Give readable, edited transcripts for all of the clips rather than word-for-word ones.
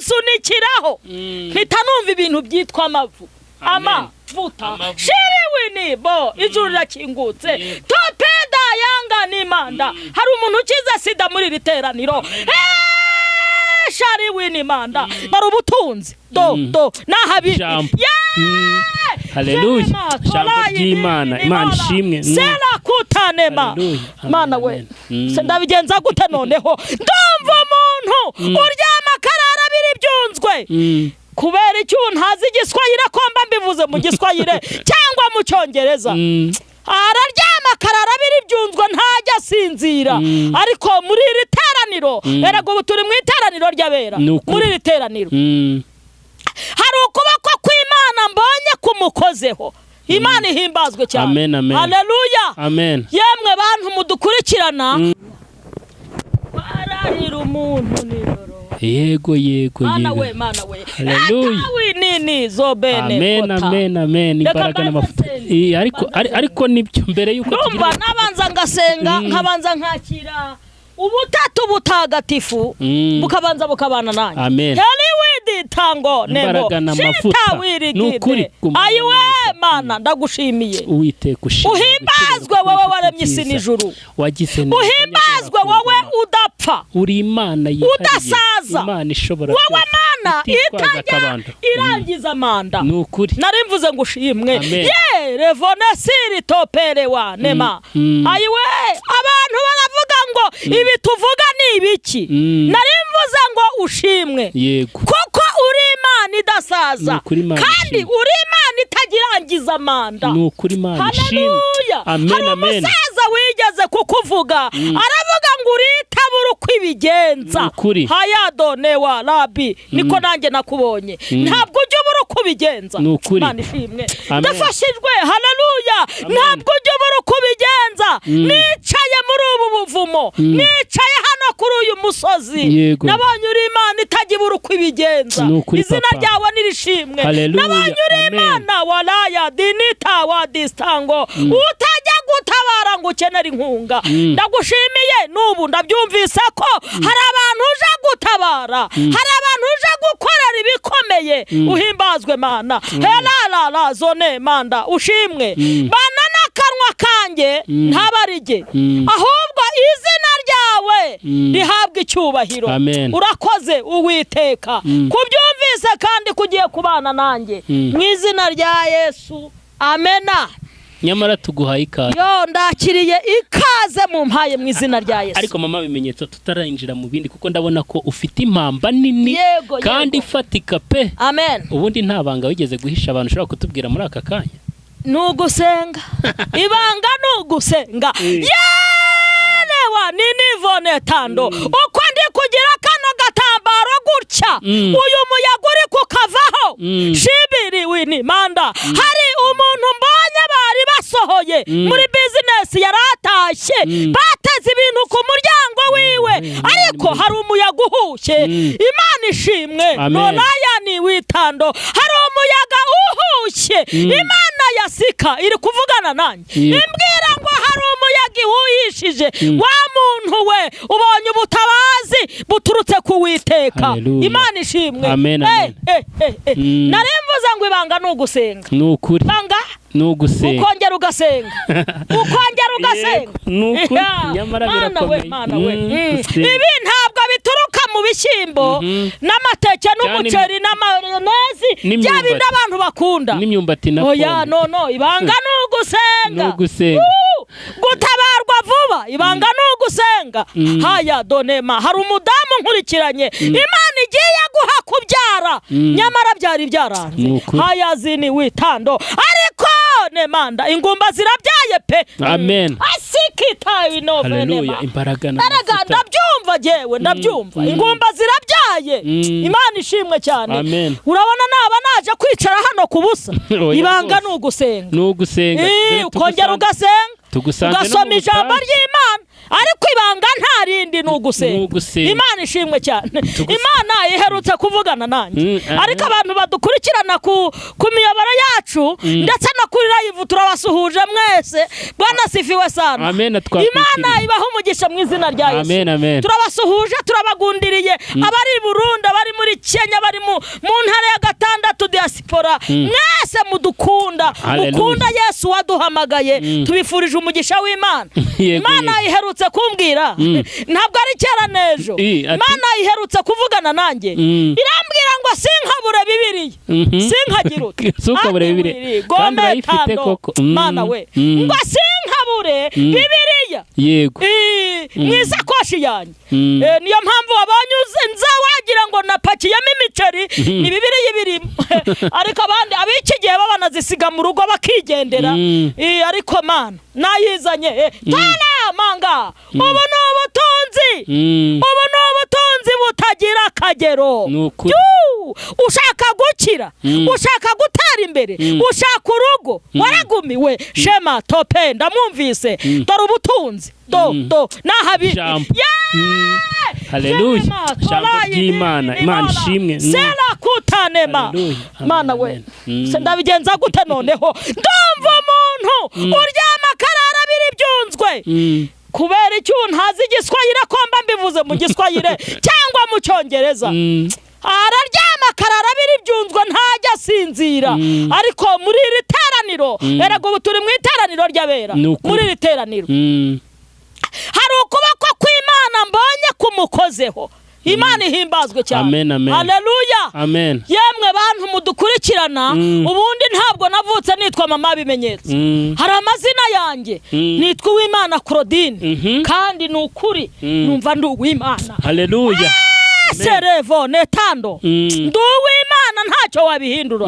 sunikiraho mpita numva ibintu byitwa amavu amavuta shiriwe nibo ijuru rakingutse topeda yanga n'Imana hari umuntu ukiza sida muri riteraniro shariwe n'Imana bari ubutunzi do nahabi haleluya jambo ry'Imana Imana ishimwe sera kutanema Mana we se ndabigenza gute noneho ndumva umuntu uryama karara biri byunzwe kubera icyo ntazi igiswahili akomba mbivuze mu giswahili cyangwa mu cyongereza araryama karara biri byunzwe ntajya sinzira ariko muri iri teraniro erego ubu turi mu iteraniro ry'abera muri iri teraniro hari ukuboko kw'Imana mbonye kumukozeho Imana ihimbazwe cyane haleluya yemwe bantu mudukurikirana bararira umuntu nijoro yego Mana we haleluya nini zobene amen imbaraga n'amafuta ariko nibyo mbere yuko numva nabanza ngasenga nkabanza nkakira ubutatu butagatifu bukabanza bukabana nanjye heliwidi tango nebo shitawirigide ayiwe Mana ndagushimiye Uwiteka ushimwe uhimbazwe wowe waremye isi n'ijuru uhimbazwe wowe udapfa uri Imana udasaza Imana ishobora wowe Mana itajya irangiza manda nari mvuze ngo ushimwe ye revonesiri toperewa nema ayiwe abantu baravuga ngo ibi tuvuga ni ibiki nari mvuze ngo ushimwe kuko uri Imana idasaza kandi uri Imana itagirangiza manda haleluya hari umusaza wigeze kukuvuga aravuga ngo uritabura uko ibigenza hayadonewa rabi niko nanjye nakubonye ntabwo ujya ubura uko ubigenza Imana ishimwe ndafashijwe haleluya ntabwo ujya ubura uko ubigenza nicaye muri ubu buvumo nicaye hano kuri uyu musozi nabonye uri Imana itagibura uko ibigenza izina ryawe nirishimwe nabonye uri Imana walaya dinita wa distango utajya gutabara ngo ukenera inkunga ndagushimiye nubu ndabyumvise ko hari abantu uje gutabara hari abantu uje gukorera ibikomeye uhimbazwe Mana helala zone manda ushimwe bana n'akanwa kanjye ntabarige ahubwo izina ryawe rihabwa icyubahiro urakoze Uwiteka kubyumvise kandi kugiye kubana nanjye mu izina rya Yesu amena nyamara tuguhaye ikaze ndakiriye ikaze mu mpaye mu izina rya Yesu ariko mama bimenyetso tutarinjira mu bindi kuko ndabona ko ufite impamba nini kandi ifatika pe amen ubundi nta banga wigeze guhisha abantu ushobora kutubwira muri aka kanya nugusenga ibanga nugusenga yerewa nini vonetando uko ndi kugira kano gatambaro gutya uyu muyaga uri kukavaho shibiri wini manda hari umuntu mbonye bari basohoye muri business yaratashye bateze ibintu ku muryango wiwe ariko hari umuyaga uhushye Imana ishimwe nonaya ni witando hari umuyaga uhushye Imana yasika iri kuvugana nanjye imbwira ngo hari umuyaga ihuhishije wa muntu we ubonye ubutabazi buturutse ku Uwiteka Imana ishimwe narimvuze ngo ibanga nugusenga nukuri banga nugusenga ukongera ugasenga nukuri nyamara birakomeye ibi ntabwo bituruka mu bishyimbo n'amateke n'umuceri n'amayonezi byabindi abantu bakunda n'imyumbati na oya no ibanga nugusenga gutabarwa vuba ibanga nugusenga haya donema hari umudamu nkurikiranye Imana igiye guha kubyara nyamara byari byaranze haya zini witando ariko nemanda ingumba zirabyaye pe amen asikita inovenema imbaraga ndabyumva jewe ndabyumva ingumba zirabyaye Imana ishimwe cyane urabona naba naje kwicara hano kubusa ibanga nugusenga nugusenga ukongera ugasenga ugasoma ijambo ry'Imana ariko ibanga nta rindi ni ugusenga. Imana ishimwe cyane. Imana iherutse kuvugana nanjye, ariko abantu badukurikirana ku miyoboro yacu ndetse no kuri live turabasuhuje mwese. Bwana sifiwe sana. Imana ibaha umugisha mu izina rya Yesu. Turabasuhuje, turabagundiriye abari i Burundi, abari muri Kenya, bari mu ntara ya gatandatu diaspora, mwese mudukunda, mukunda Yesu waduhamagaye, tubifurije umugisha w'Imana. Imana iherutse kumbwira, ntabwo ari kera nejo, Imana iherutse kuvugana nanjye, irambwira ngo sinkabure Bibiliya, sinkagirute sukabure Bibiliya kandi urayifite koko. Mana we, ngo sinkabure Bibiliya, yego mwisakoshi yanjye. Niyo mpamvu wabanyuze nza wagira ngo napakiyemo imiceri, ni Bibiliya ibirimo. Ariko abandi abiki gihe babanazisiga mu rugo bakigendera. Ariko Mana nayizanye tana manga, ubu ni ubutunzi, ubu ni ubutunzi butagira akagero. Ushaka gukira, ushaka gutera imbere, ushaka urugo, waragumiwe, shema tope ndamwumvise, dore ubutunzi do nahabi. Haleluya. Jambo ry'Imana, Imana ishimwe. Sela kutanema. Mana we, ndabigenza gute noneho? Ndumva umuntu uryama karara biri byunzwe. Kubera icyo ntazi igiswahili komba mbivuze mu giswahili cyangwa mu cyongereza. Araryama karara biri byunzwe ntajya sinzira. Ariko muri iri teraniro, erego ubu turi mu iteraniro ry'abera, muri iri teraniro hari ukuboko kw'Imana mbonye kumukozeho. Imana ihimbazwe cyane. Haleluya. Yemwe bantu mudukurikirana, ubundi ntabwo navutse nitwa mama bimenyetso. Hari amazina yanjye, nitwa Uwimana Claudine, kandi nukuri numva ndi Uwimana. Haleluya. Serevo netando nduw'Imana ntacyo wabihindura.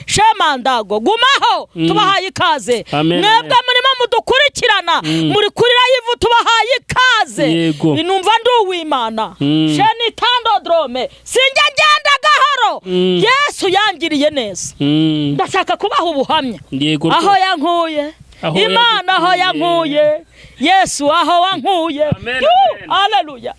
Shema ndago gumaho, tubahaye ikaze. Mwebwe murimo mudukurikirana muri kuri live, tubahaye ikaze. Numva nduw'Imana. Sheni tando drome sinjya ngenda gahoro. Yesu yangiriye neza. Ndashaka kubaha ubuhamya aho yankuye. Imana aho yankuye, Yesu aho wankuye. Haleluya.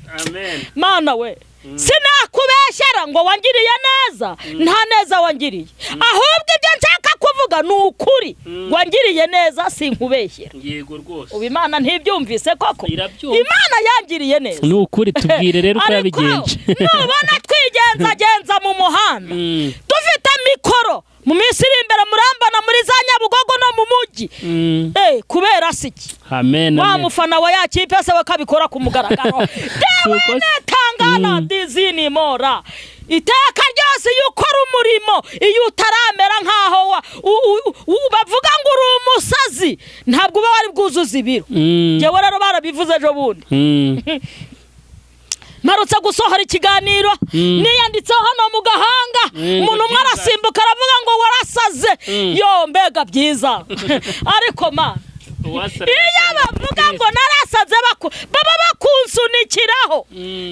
Mana we, sinakubeshyera ngo wangiriye neza, nta neza wangiriye. Ahubwo ibyo nshaka kuvuga ni ukuri, wangiriye neza sinkubeshyera. Yego rwose. Ubimana ntibyumvise koko. Imana yangiriye neza. Ni ukuri, tubwire rero uko yabigenje. Nubona twigenza mu muhanda, dufite mikoro, mu minsi iri imbere murambana muri za Nyabugogo no mu mujyi. Kubera siki. Wa mufana wa ya kipe se bakabikora ku mugaragaro. Dewe netangana dizini mora. Iteka ryose yukora umurimo, iyo utaramera nkaho bavuga ngo uri umusazi, ntabwo uba wari bwuzuza ibiro. Jewe rero barabivuze ejo bundi. Marutse gusohora ikiganiro, niyanditseho hano mu gahanga, umuntu umwe arasimbuka aravuga ngo warasaze. Yo mbega byiza. Ariko Mana, iyo bavuga ngo narasaze baba bakunsunikiraho,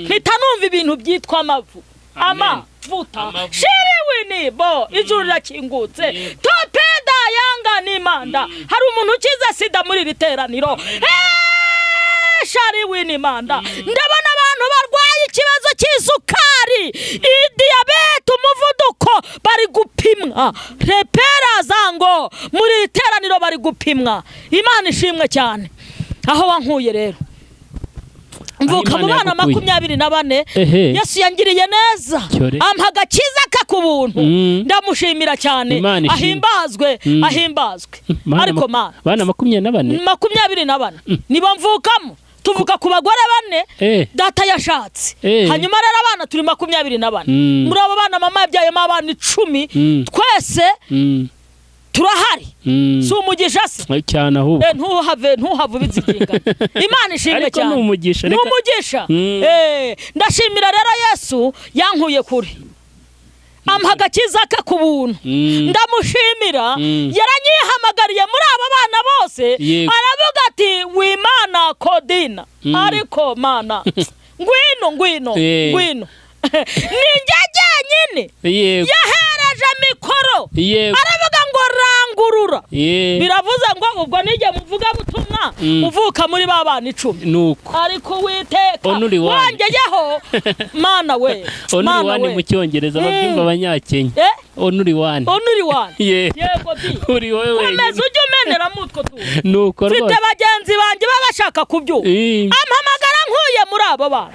mpita numva ibintu byitwa amavu. Amavuta. Shiriwini bo, ijuru rirakingutse. Topeda yanga n'Imana. Hari umuntu ukiza sida muri iri teraniro. Shariwini Manda. Ndabona abantu barwaye ikibazo cy'isukari, diabete, umuvuduko, bari gupimwa. Repera zango muri iteraniro bari gupimwa. Imana ishimwe cyane. Aho wankuye rero, mvuka mu bana 24, Yesu yangiriye neza, ampa agakiza kakubuntu. Ndamushimira cyane. Ahimbazwe. Ariko Mana, bana 24 nibo mvukamo. Tuvuka ku bagore 4 data yashatse. Hanyuma rero abana turi 24. Muri abo bana mama yabyayemo abana 10. Twese turahari. Si umugisha se cyane ahubwo. Ntuhave bizikinga. Imana ishimwe cyane. Ariko n'umugisha. Ndashimira rero Yesu yankuye kuri, ampa agakiza ke ku buntu. Ndamushimira, yaranyihamagariye muri abo bana bose. Aravuga ati Uwimana Claudine. Ariko Mana, ngwino ninjye nyine yahereje mikoro. Aravuga ngo ivugurura biravuze ngo ubwo nijye muvuga butumwa uvuka muri babana 10 nuko ariko Uwiteka wangeyeho mana we onuri wani mu cyongereza babyumva abanyakenya onuri wani yego bi uri wewe umeze ujye umenera mutwo tu nuko rwose mfite bagenzi banjye babashaka kubyuka ampamagara nkuye muri abo bana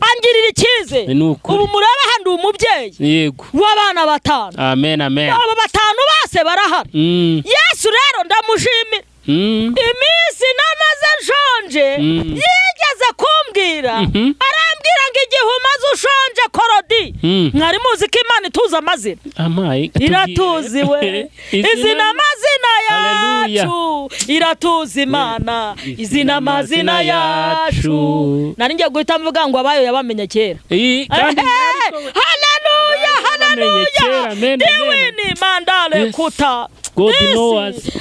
angirira ikize ubu muraba handi umubyeyi yego w'abana 5 amen abo 5 bose barahari Yesu rero ndamushimira iminsi namaze nshonje yigeze kumbwira arambwira ngo igihe umaze ushonje Korodi mwari muzi ko Imana ituza amazina iratuzi we izina amazina yacu iratuzi Imana izina amazina yacu nari ngiye guhita mvuga ngo abayo yabamenye kera haleluya diwini mandale kuta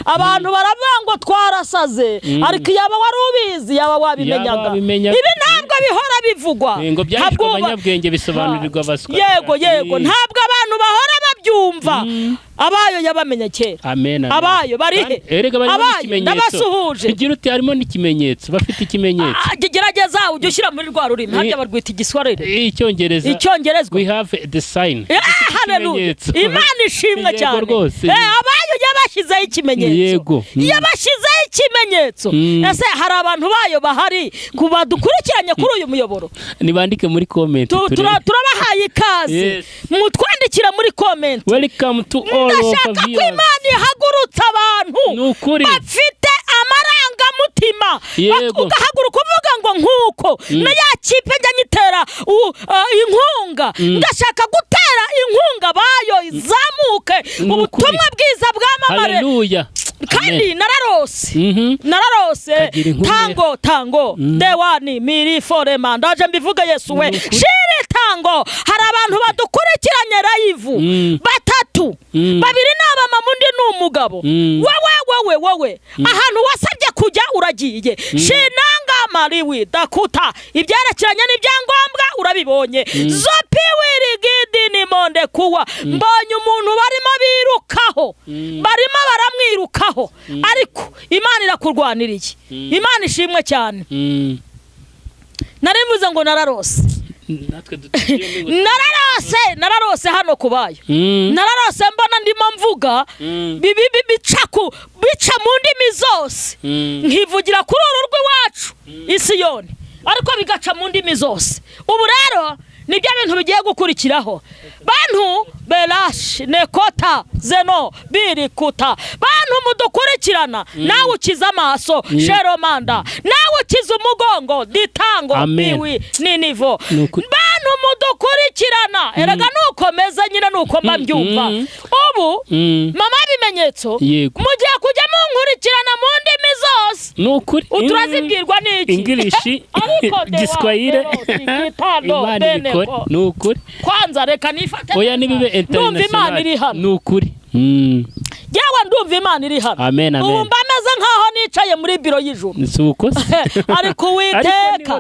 abantu baravuga ngo twarasaze ariko yaba wari ubizi yaba wabimenyaga ibi ntabwo bihora bivugwa ngo byashwe abanyabwenge bisobanurirwa baswa yego ntabwo abantu bahora babyumva abayo yabamenye kera abayo barihe abayo ndabasuhuje igira uti harimo n'ikimenyetso bafite ikimenyetso gerageza ujye ushyira muri rwa rurimi harya barwita igiswarire icyongerezwa we have the sign haleluya Imana ishimwe cyane abayo yabashyizeho ikimenyetso yabashyizeho ikimenyetso ese hari abantu bayo bahari kuba dukurikiranye kuri uyu muyoboro nibandike muri comment turabahaye ikaze mutwandikira muri comment welcome to all ndashaka ko Imana ihagurutsa abantu bafite amarangamutima ugahaguruka uvuga ngo nkuko na ya kipe njya nyitera inkunga ndashaka gutera inkunga bayo izamuke ubutumwa bwiza bwamamare haleluya kandi nararose tango dewani miri forema ndaje mbivuga Yesu we shiri tango hari abantu badukurikiranye live 3 babiri n'abamama undi n'umugabo wowe ahantu wasabye kujya uragiye shinanga mariwi dakuta ibyerekeranye n'ibyangombwa urabibonye zopi wirigidi ni monde kuwa mbonye umuntu barimo birukaho barimo baramwirukaho ariko Imana irakurwaniriye Imana ishimwe cyane narivuze ngo nararose nararose hano kubayo nararose mbona ndimo mvuga bica mu ndimi zose nkivugira kuri uru rw'iwacu Isiyoni ariko bigaca mu ndimi zose ubu rero nibyo bintu bigiye gukurikiraho bantu belash nekota zeno birikuta bantu mudukurikirana nawe ukiza amaso sheromanda nawe ukiza umugongo ditango biwi ninivo bantu mudukurikirana eraga nukomeza nyine nuko mbabyumva ubu mama bimenyetso mugiye kujya munkurikirana mu ndimi zose nukuri uturazibwirwa n'iki English Giswahili nukuri kwanza reka nifate oya nibibe international nukuri Yawe ndumva Imana iri hano ubu mbameze nkaho nicaye muri biro y'ijuru nisuko ariko Uwiteka ariko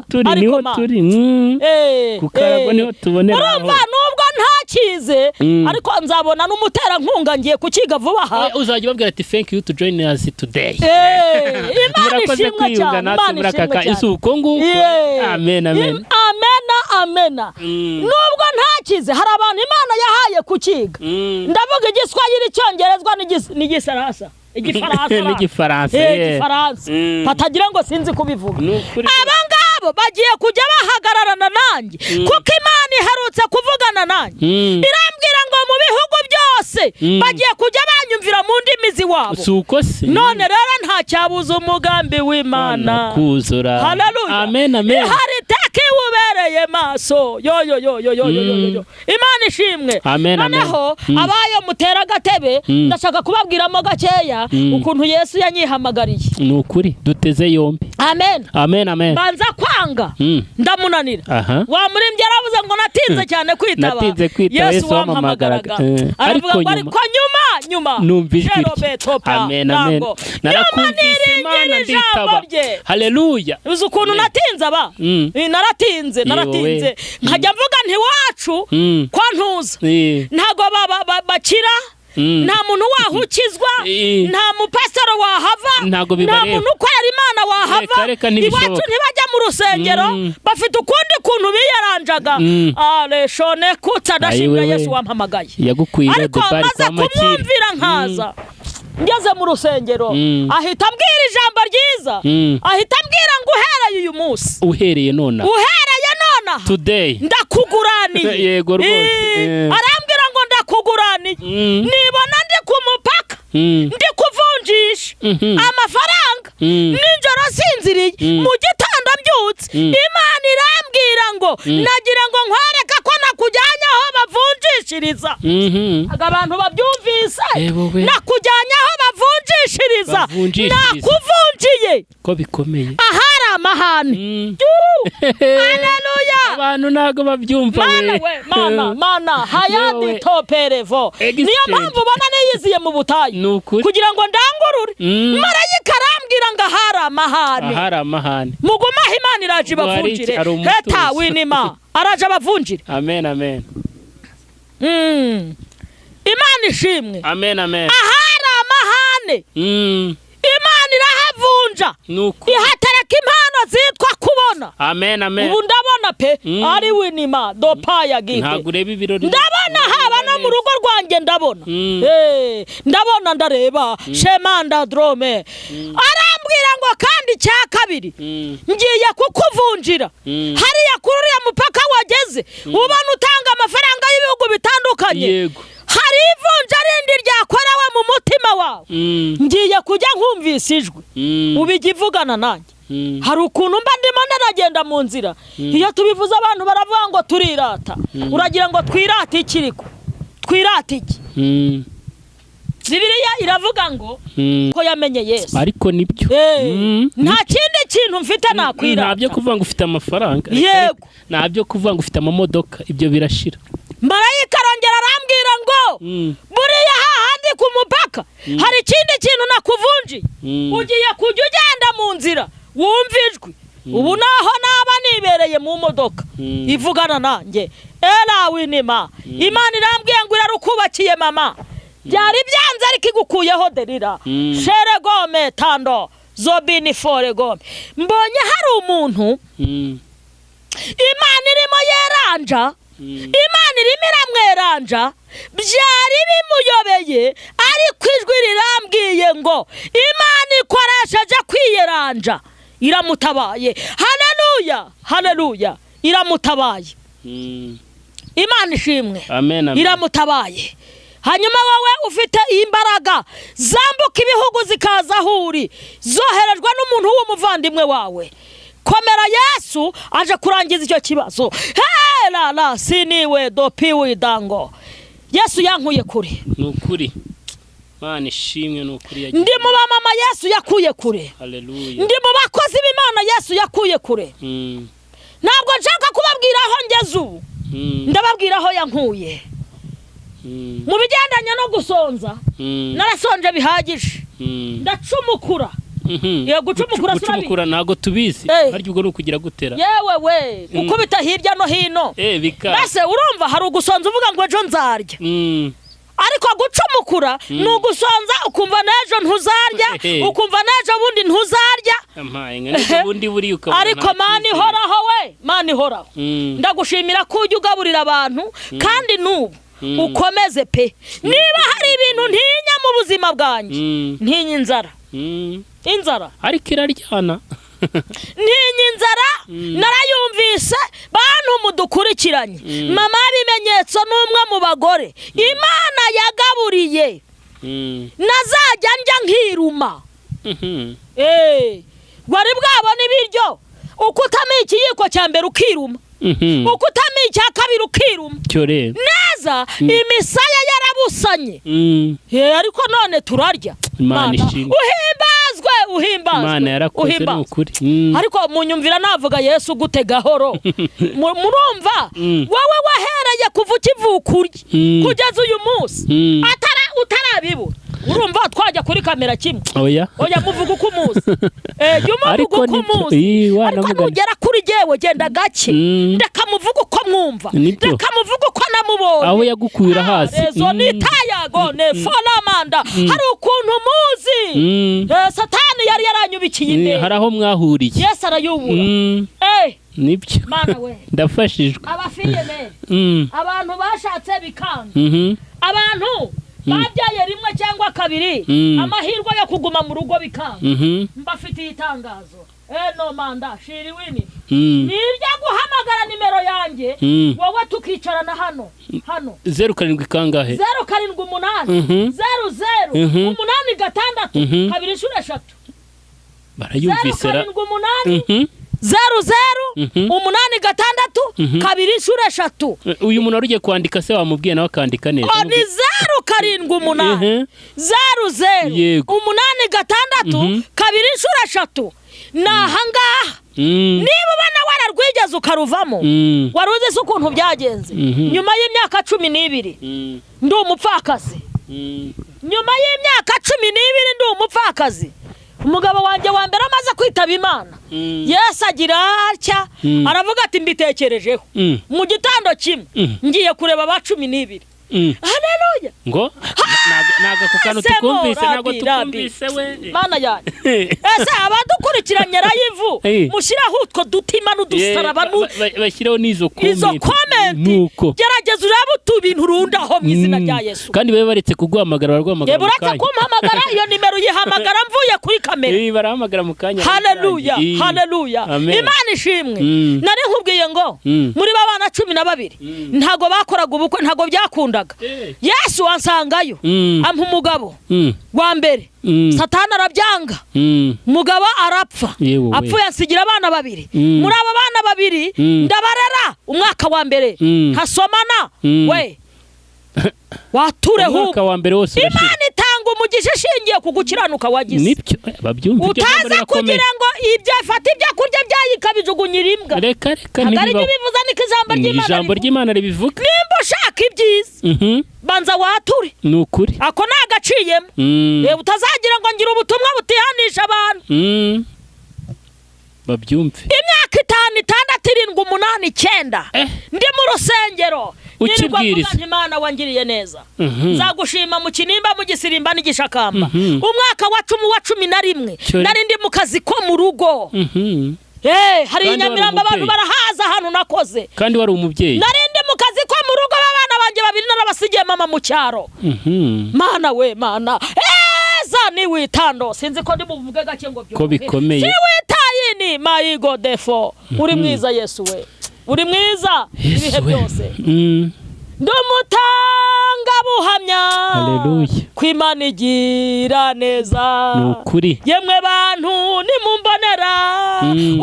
turi kukaragwa niho tubonera urumva nubwo ntakize ariko nzabona n'umutera nkunga ngiye kukiga vuba aha uzajya babwira ati thank you to join us today Imana ishimwe cyane Imana ishimwe isuko nguko amen nubwo ntakize hari abantu Imana yahaye kukiga ndavuga igiswahili icyongerezwa n'igisarasa n'igifaransa batagira ngo sinzi kubivuga abangabo bagiye kujya bahagararana nanjye kuko Imana iherutse kuvugana nanjye irambwira ngo mu bihugu byose bagiye kujya banyumvira mu ndimi ziwabo none rero nta cyabuza umugambi w'Imana kuzura amen hari teke ubereye maso yo Imana ishimwe noneho abayo mutera gatebe ndashaka kubabwiramo gakeya ukuntu Yesu yanyihamagariye nukuri duteze yombi amen banza kwanga ndamunanira wa murimbye aravuze ngo natinze cyane kwitaba Yesu wampamagaraga ariko nyuma numvijwe amen narakumvise Imana nditaba haleluya uzi ukuntu natinze aba naratinze nkajya mvuga nti wacu kwa ntuza ntago bakira nta muntu wahukizwa nta mupasitoro wahava nta muntu ukorera Imana wahava iwacu ntibajya mu rusengero bafite ukundi kuntu biyaranjaga areshone kutsa ndashimira Yesu wampamagaye ariko maze kumwumvira nkaza ngeze mu rusengero ahita ambwira ijambo ryiza ahita ambwira ngo uhereye nona today ndakuguraniye yego rwose arambwira ngo ndakuguraniye nibona ndi ku mupaka ndi kuvunjisha amafaranga ninjoro sinziriye mu gitondo mbyutse Imana irambwira ngo nagira ngo nkwereka ko nakujyanye aho bavunjishiriza abantu babyumvise nakujyanye aho bavunjishiriza nakuvunjiye ko bikomeye ahari amahane haleluya abantu nago babyumva mana hayandi toperevo niyo mpamvu ubona niyiziye mu butayu kugira ngo ndangurure marayika arambwira ngo ahari amahane mugumaho Imana iraje bavunjire heta winima araje abavunjire amen Imana ishimwe amen ahari amahane Imana irahavunja ihatereka impano zitwa kubona amen ubu ndabona pe ari winima dopaya gike ntabwo ureba ibirori ndabona haba no mu rugo rwanjye ndabona ndabona ndareba shemanda drome arambwira ngo kandi cya kabiri ngiye kukuvunjira hariya kuri uriya mupaka wageze ubona utanga amafaranga y'ibihugu bitandukanye hari ivunja rindi ryakorewe mu mutima wawe ngiye kujya nkumvisa ijwi ubigivugana nanjye hari ukuntu mba ndimo ndanagenda mu nzira iyo tubivuze abantu baravuga ngo turirata uragira ngo twirate ikiriko twirate iki Bibiliya iravuga ngo ko yamenye Yesu ariko nibyo nta kindi kintu mfite nakwirata ntabyo kuvuga ngo ufite amafaranga yego ntabyo kuvuga ngo ufite amamodoka ibyo birashira marayika arongera arambwira ngo buriya hahandi ku mupaka hari ikindi kintu nakuvunjiye ugiye kujya ugenda mu nzira wumva ijwi ubu naho naba nibereye mu modoka ivugana nanjye winima Imana irambwiye ngo irarukubakiye mama byari byanze ariko igukuyeho derira sheregome tando zobini foregome mbonye hari umuntu Imana irimo yeranja Imana irimo iramweranja byari bimuyobeye ariko ijwi rirambwiye ngo Imana ikoresheje kwiyeranja iramutabaye haleluya iramutabaye Imana ishimwe iramutabaye hanyuma wowe ufite imbaraga zambuka ibihugu zikaza ahuri zoherejwe n'umuntu w'umuvandimwe wawe komera Yesu aje kurangiza icyo kibazo siniwe dopiwe dango Yesu yankuye kure nukuri Mana ishimwe nukuri ndi mu bamama Yesu yakuye kure haleluya ndi mu bakozi b'Imana Yesu yakuye kure ntabwo nshaka kubabwira aho ngeze ubu ndababwira aho yankuye mu bigendanye no gusonza narasonje bihagije ndacumukura gucumukura ntago tubizi haryo ubwo nukugira gutera yewe ukubita hirya no hino base urumva hari ugusonza uvuga ngo ejo nzarya ariko gucumukura ni ugusonza ukumva n'ejo ntuzarya ukumva n'ejo bundi ntuzarya ariko Mana ihoraho ndagushimira ko ujya ugaburira abantu kandi n'ubu ukomeze pe niba hari ibintu ntinya mu buzima bwanjye ntinya inzara ariko iraryana ntinya inzara narayumvise bantu mudukurikiranye mama y'ibimenyetso n'umwe mu bagore Imana yagaburiye nazajya njya nkiruma wari bwabona ibiryo uko utamiye ikiyiko cya mbere ukiruma uko utamiye icya kabiri ukiruma neza imisaya yarabusanye ariko none turarya Imana ishimwe uhimbazwe Imana yarakoze n'ukuri ariko munyumvira navuga Yesu gute gahoro murumva wowe wahereye kuva ukivuka kugeza uyu munsi utarabibura urumva twajya kuri kamera kimwe oya muvuga uko umuzi umuvuga uko umuzi ariko nugera kuri jewe genda gake ndeka muvuga uko mwumva ndeka muvuga uko namubonye aho yagukwira hasi rezo nitaya gone folamanda hari ukuntu muzi Satani yari yaranyubikiye inde hari aho mwahuriye Yesu arayubura nibyo mana we ndafashijwe abafiyemere abantu bashatse bikanga abantu babyaye rimwe cyangwa kabiri amahirwe yo kuguma mu rugo bikanga mbafitiye itangazo no manda shiri wini nirya guhamagara nimero yanjye wowe tukicarana hano 07 kangahe 07 00 8 6 barayumvise ra 07 8 uyu muntu arugiye kwandika se wamubwiye nawe akandika neza ni 07 00 8 6 nahangaha niba ubona wararwigeze ukaruvamo waruzi se ukuntu byagenze nyuma y'imyaka 12 ndi umupfakazi nyuma y'imyaka 12 ndi umupfakazi umugabo wanjye wa mbere amaze kwitaba Imana Yesu agira atya aravuga ati mbitekerejeho mu gitando kimwe ngiye kureba ba 12 haleluya ngo naga kukano tukumvise nago tukumvise we mana yanjye ese abadukurikiranye rayivu mushiraho utwo dutima n'udusaraba bashireho nizo comment gerageza uraba utubintu rundaho mu izina rya Yesu kandi babe baretse kuguhamagara barwahamagara buretse kumpamagara iyo nimero yihamagara mvuye kuri kamera barahamagara mu kanya haleluya haleluya Imana ishimwe nari nkubwiye ngo muri babana 12 ntago bakoraga ubukwe ntago byakunda Yesu wansangayo ampa umugabo wa mbere Satani arabyanga mugabo arapfa apfuye asigira abana 2 muri abo bana 2 ndabarera umwaka wa mbere ntasomana we watureho umwaka wa mbere wose Imana itanga umugisha ishingiye ku gukiranuka wagize nibyo babyumva ibyo utaza kugira ngo ibyo afata ibyo kurya byayikabijugunyira imbwa reka bivuza niko ijambo ry'Imana ribivuga nimba ushaka ibyiza banza wature nukuri ako nagaciyemo utazagira ngo ngira ubutumwa butihanisha abantu babyumve imyaka 5 6 7 8 9 ndi mu rusengero ukibwiriza Imana wangiriye neza nzagushima mu kinimba mu gisirimba n'igishakamba umwaka wa 11 nari ndi mu kazi ko mu rugo hari Nyamirambo abantu barahaza hano nakoze kandi wari umubyeyi nari ndi mu kazi ko mu rugo babana banjye 2 narabasigiye mama mu cyaro mana we mana ni witando sinzi ko ndi buvuge gake ngo byo ko bikomeye si witayini my god defo uri mwiza Yesu we uri mwiza ibihe byose ndumutanga buhamya haleluya kw'Imana igira neza nukuri yemwe bantu nimumbonera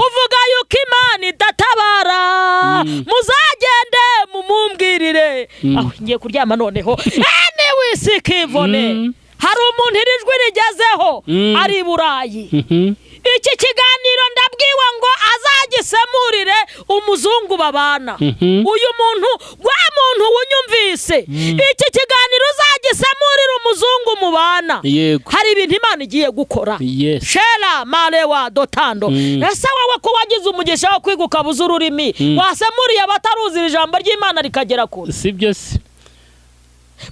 uvuga yuko Imana idatabara muzagende mumumbwirire aho ngiye kuryama noneho ni wisikivone hari umuntu irijwi rigezeho ari Burayi iki kiganiro ndabwiwe ngo azagisemurire umuzungu babana uyu muntu wa muntu wunyumvise iki kiganiro uzagisemurire umuzungu mubana hari ibintu Imana igiye gukora shera marewa dotando ese wowe ko wagize umugisha wo kwiga ukabuza ururimi wasemuriye abataruzira ijambo ry'Imana rikagera kure sibyo se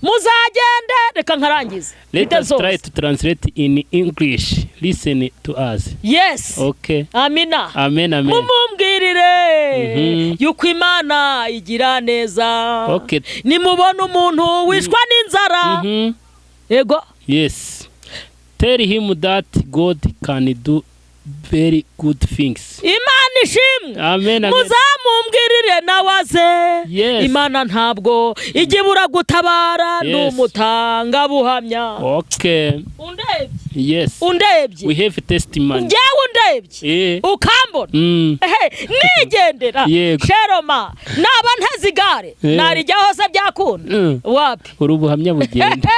muzagende reka nkarangize let us try to translate in English listen to us yes okay amina amen mumumbwirire yuko Imana igira neza okay nimubona umuntu wishwa n'inzara ego yes tell him that God can do very good things Imana ishimwe amen muzamumbwirire nawaze Imana ntabwo igibura gutabara n'umutanga buhamya okay undebye we have testimony njyewe undebye ukambona nigendera sheroma naba ntazigare narijya hose byakunda wapi urubuhamya bugenda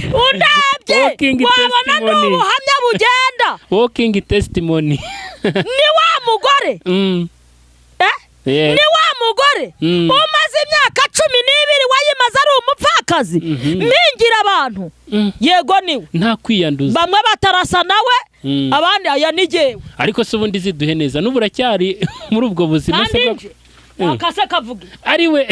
undebye wabona n'ubuhamya bugenda walking testimony ni wa mugore ni wa mugore umaze imyaka 12 wayimaze ari umupfakazi mpingira abantu yego niwe nta kwiyanduza bamwe batarasa nawe abandi aya nigewe ariko se ubundi ziduhe neza n'uburacyari muri ubwo buzima se akase kavuge ari we.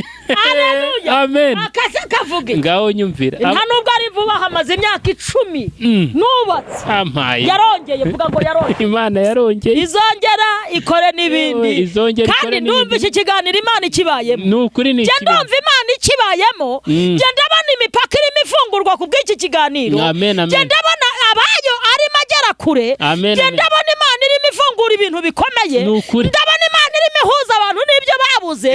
Amen. Akase kavuge ngaho nyumvira. Nta nubwo ari vuba hamaze imyaka 10 nubatse. Yarongeye vuga ngo yarongeye. Imana yarongeye. Izongera ikore n'ibindi. Kandi ndumva iki kiganiro Imana ikibayemo. Nukuri ni ikibayemo. Ndumva Imana ikibayemo. Je ndabona imipaka irimo ifungurwa ku bw'iki kiganiro. Je ndabona abayo ari magera kure. Je ndabona Imana irimo ifungura ibintu bikomeye. Ndabona Imana irimo ihuza abantu n'ibyo babuze.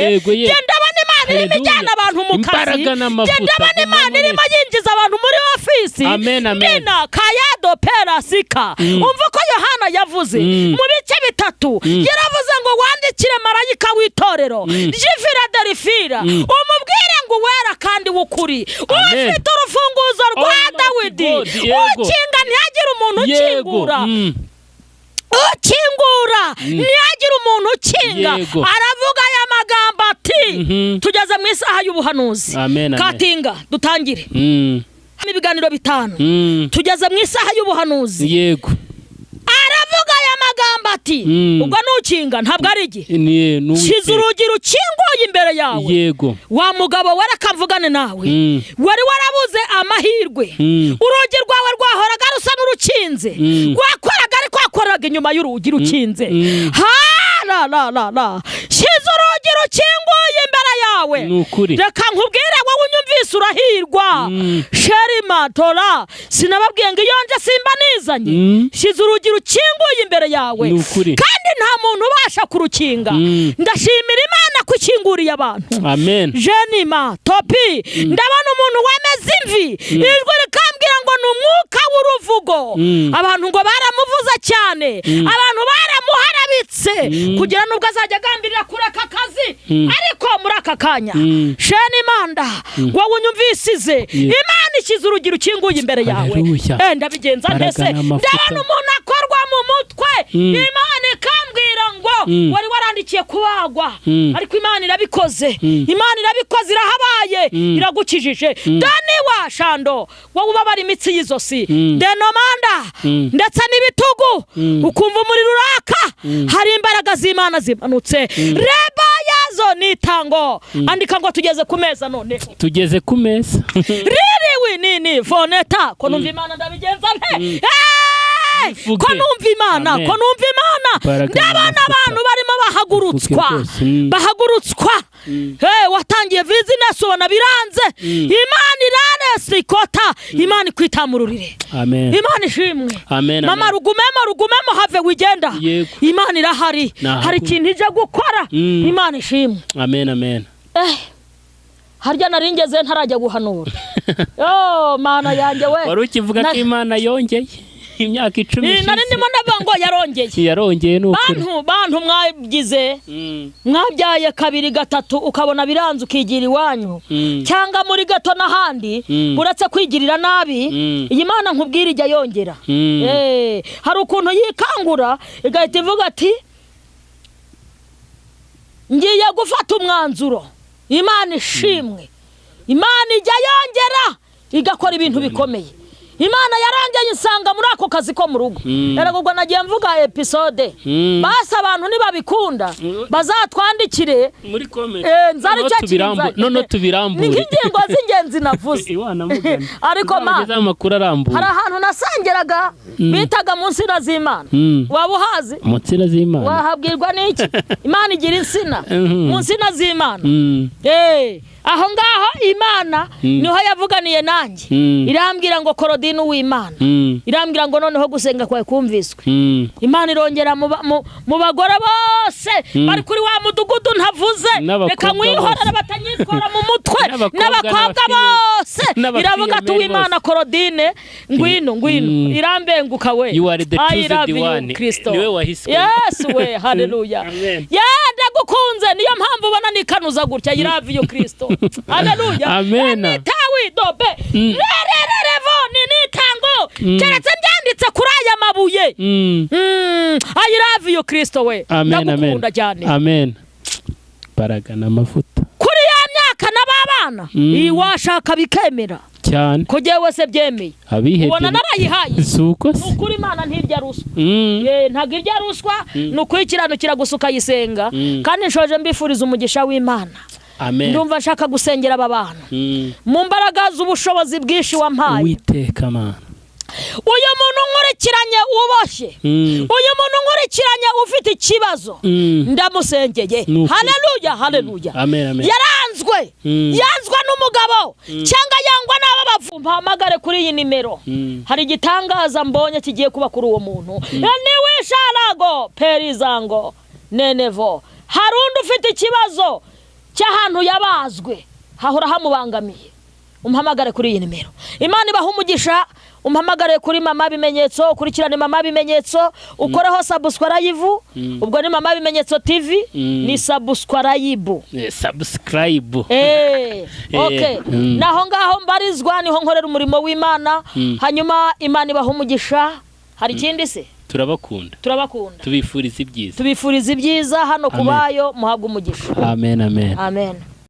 Je ndabona Imana irimo ijyana abantu mu kazi. Je ndabona Imana irimo yinjiza abantu muri ofisi. Nina kayado perasika. Umva ko Yohana yavuze mu bice bitatu. Yaravuze ngo wandikire marayika w'itorero ry'Ifiladelfira umubwire ngo wera kandi w'ukuri ufite urufunguzo rwa Dawidi ukinga ntihagire umuntu ukingura. Ukingura ntihagire umuntu ukinga. Aravuga aya magambo ati tugeze mu isaha y'ubuhanuzi. Katinga dutangire ibiganiro 5 tugeze mu isaha y'ubuhanuzi. Yego aravuga aya magambo ati ubwo nukinga ntabwo ari iki shize urugi rukinguye imbere yawe. Yego wa mugabo warakamvugane nawe wari warabuze amahirwe. Urugi rwawe rwahoraga rusa n'urukinze rwakoraga ariko kwakoraga inyuma y'urugi rukinze. La shize urugi rukinguye imbere yawe. Reka nkubwire wowe unyumvise urahirwa. Sherima tora sinababwiye ngo iyonje simba nizanye. Shize urugi rukinguye imbere yawe kandi nta muntu ubasha kurukinga. Ndashimira Imana kukinguriye abantu. Amen. Jenima topi ndabona umuntu wameze imvi ijwi rikambwira ngo n'umwuka w'uruvugo. Abantu ngo baramuvuza cyane, abantu baramuharabitse kugira nubwo azajya agambirira kureka akazi ariko muri aka kanya Shenimanda wowe unyumvisize Imana ishyize urugi rukinguye imbere yawe. Ndabigenza ntese ndabona umuntu akorwa mu mutwe Imana ikambwira ngo wari warandikiye kubagwa ariko Imana irabikoze. Imana irabikoze irahabaye iragukijije. Dani wa shando wowe ubabara imitsi y'izosi denomanda ndetse n'ibitugu ukumva umuriro uraka. Hari imbaraga z'Imana zimanutse. Reba yazo nitango andika ngo tugeze ku meza none. Tugeze ku meza. Ririwe nini foneta ko numva Imana ndabigenza nte. Ko numva Imana ndabona abantu barimo bahagurutswa. Watangiye business ubona biranze. Imana irane sikota. Imana kwitamururire. Imana ishimwe. Mama rugumemo have wigenda. Imana irahari. Hari ikintu ije gukora. Imana ishimwe. Amen. Harya naringeze ntarajya guhanura. Mana yanjye we. Wari ukivuga ko Imana yongeye imyaka 10 nari ndimo ndavuga ngo yarongeye n'ukuri. Bantu mwagize mwabyaye 2 3 ukabona biranze ukigira iwanyu cyangwa muri gato n'ahandi uretse kwigirira nabi. Iyi Mana nkubwira ijya yongera. Hari ukuntu yikangura igahita ivuga ati ngiye gufata umwanzuro. Imana ishimwe. Imana ijya yongera igakora ibintu bikomeye. Imana yarangeye insanga muri ako kazi ko mu rugo. Eragubwo nagiye mvuga episode. Basa abantu nibabikunda bazatwandikire muri comment. Nzari cyakirinza. None tubirambure. N'ingingo z'ingenzi navuze. Ariko maze amakuru arambura. Hari ahantu nasangeraga bitaga munsi z'Imana. Wabuhazi? Munsi z'Imana. Wahabwirwa n'iki? Imana igira insina. Munsi z'Imana. Aho ngaho Imana niho yavuganiye nanjye. Irambwira ngo Korodine w'Imana. Irambwira ngo noneho gusenga kwawe kumviswe. Imana irongera mu bagore bose bari kuri wa mudugudu ntavuze. Reka mwihorera batanyitwara mu mutwe n'abakobwa bose. Iravuga ati Imana Korodine ngwino irambenguka we. You are the chosen one. Niwe wahiswe. Yes we haleluya. Ndagukunze niyo mpamvu ubona nikanuza gutya I love you Kristo. Haleluya. Amen. Tawi dobe. Revoni nitango. Keretse byanditse kuri aya mabuye. I love you Kristo we. Ndagukunda cyane. Amen. Baraga n'amafuta. Kuri ya myaka n'ababana. Iwashaka bikemera. cyane kugiye wese byemeye ubona narayihaye suko ukuri Imana ntirya ruswa ntago irya ruswa nukuyikiranukira gusuka yisenga kandi nshoje mbifuriza umugisha w'Imana. Amen. Ndumva nshaka gusengera aba bantu mu mbaraga z'ubushobozi bwinshi wampaye Uwiteka Mana. Uyu muntu nkurikiranye uboshye uyu muntu nkurikiranye ufite ikibazo ndamusengeye. Haleluya haleluya. Yaranzwe yanzwa n'umugabo cyangwa yangwa n'aba bavumba hamagare kuri iyi nimero. Hari igitangaza mbonye kigiye kuba kuri uwo muntu ni wisharago perizango nenevo. Harundi ufite ikibazo cy'ahantu yabazwe hahora hamubangamiye umpamagare kuri iyi nimero. Imana ibaha umugisha. Umpamagare kuri Mama Bimenyetso ukurikirane Mama Bimenyetso ukoreho subscribe ubwo ni Mama Bimenyetso TV ni subscribe okay naho ngaho mbarizwa niho nkorera umurimo w'Imana hanyuma Imana ibaha umugisha. Hari ikindi se turabakunda tubifuriza ibyiza hano kubayo muhabwa umugisha. Amen. Amen.